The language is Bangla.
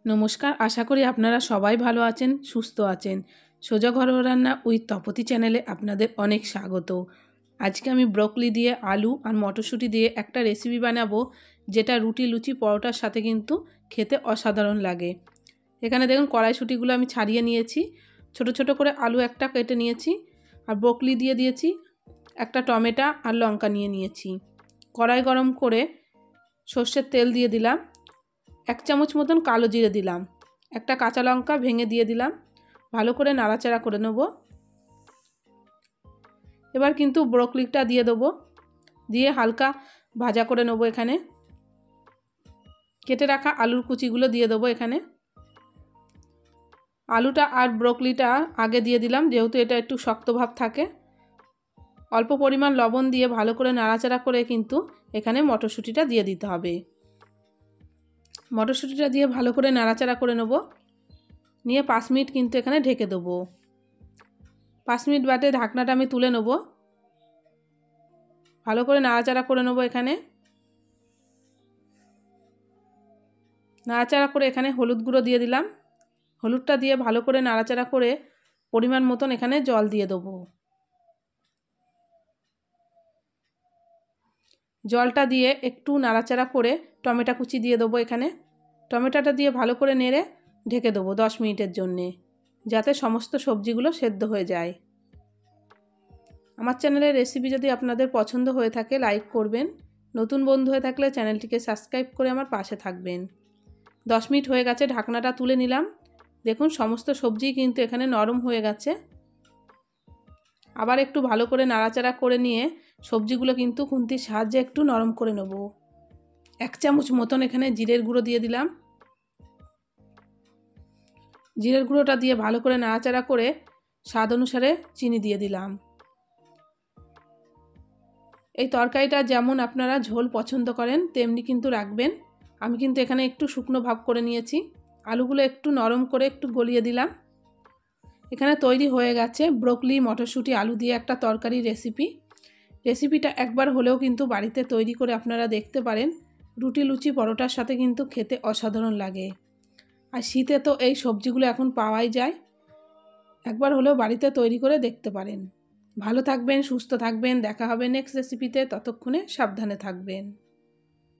নমস্কার, আশা করি আপনারা সবাই ভালো আছেন, সুস্থ আছেন। সোজা ঘরোয়া রান্না উইথ তপতি চ্যানেলে আপনাদের অনেক স্বাগত। আজকে আমি ব্রোকলি দিয়ে আলু আর মটরশুঁটি দিয়ে একটা রেসিপি বানাবো, যেটা রুটি, লুচি, পরোটার সাথে কিন্তু খেতে অসাধারণ লাগে। এখানে দেখুন কড়াইশুঁটিগুলো আমি ছাড়িয়ে নিয়েছি, ছোট ছোট করে আলু একটা কেটে নিয়েছি, আর ব্রোকলি দিয়ে দিয়েছি, একটা টমেটো আর লঙ্কা নিয়ে নিয়েছি। কড়াই গরম করে সর্ষের তেল দিয়ে দিলাম, 1 চামচ মতন কালো জিরে দিলাম, একটা কাঁচা লঙ্কা ভেঙে দিয়ে দিলাম, ভালো করে নাড়াচাড়া করে নেব। এবার কিন্তু ব্রোকলিটা দিয়ে দেবো, দিয়ে হালকা ভাজা করে নেব। এখানে কেটে রাখা আলুর কুচিগুলো দিয়ে দেবো। এখানে আলুটা আর ব্রোকলিটা আগে দিয়ে দিলাম, যেহেতু এটা একটু শক্ত ভাব থাকে। অল্প পরিমাণ লবণ দিয়ে ভালো করে নাড়াচাড়া করে কিন্তু এখানে মটরশুঁটিটা দিয়ে দিতে হবে। মটরশুঁটিটা দিয়ে ভালো করে নাড়াচাড়া করে নেব, নিয়ে 5 মিনিট কিন্তু এখানে ঢেকে দেবো। 5 মিনিট বাদে ঢাকনাটা আমি তুলে নেব, ভালো করে নাড়াচাড়া করে নেব। এখানে নাড়াচাড়া করে এখানে হলুদ গুঁড়ো দিয়ে দিলাম, হলুদটা দিয়ে ভালো করে নাড়াচাড়া করে পরিমাণ মতন এখানে জল দিয়ে দেবো। জলটা দিয়ে একটু নাড়াচাড়া করে টমেটো কুচি দিয়ে দেবো। এখানে টমেটোটা দিয়ে ভালো করে নেড়ে ঢেকে দেবো 10 মিনিটের জন্যে, যাতে সমস্ত সবজিগুলো সেদ্ধ হয়ে যায়। আমার চ্যানেলের রেসিপি যদি আপনাদের পছন্দ হয়ে থাকে লাইক করবেন, নতুন বন্ধু হয়ে থাকলে চ্যানেলটিকে সাবস্ক্রাইব করে আমার পাশে থাকবেন। 10 মিনিট হয়ে গেছে, ঢাকনাটা তুলে নিলাম। দেখুন সমস্ত সবজি কিন্তু এখানে নরম হয়ে গেছে। আবার একটু ভালো করে নাড়াচাড়া করে নিয়ে সবজিগুলো কিন্তু খুন্তির সাহায্যে একটু নরম করে নেব। 1 চামচ মতন এখানে জিরের গুঁড়ো দিয়ে দিলাম। জিরের গুঁড়োটা দিয়ে ভালো করে নাড়াচাড়া করে স্বাদ অনুসারে চিনি দিয়ে দিলাম। এই তরকারিটা যেমন আপনারা ঝোল পছন্দ করেন তেমনি কিন্তু রাখবেন। আমি কিন্তু এখানে একটু শুকনো ভাব করে নিয়েছি। আলুগুলো একটু নরম করে একটু গলিয়ে দিলাম। এখানে তৈরি হয়ে গেছে ব্রোকলি, মটরশুঁটি, আলু দিয়ে একটা তরকারি রেসিপিটা একবার হলেও কিন্তু বাড়িতে তৈরি করে আপনারা দেখতে পারেন। রুটি, লুচি, পরোটার সাথে কিন্তু খেতে অসাধারণ লাগে। আর শীতে তো এই সবজিগুলো এখন পাওয়াই যায়। একবার হলেও বাড়িতে তৈরি করে দেখতে পারেন। ভালো থাকবেন, সুস্থ থাকবেন। দেখা হবে নেক্সট রেসিপিতে, ততক্ষণে সাবধানে থাকবেন।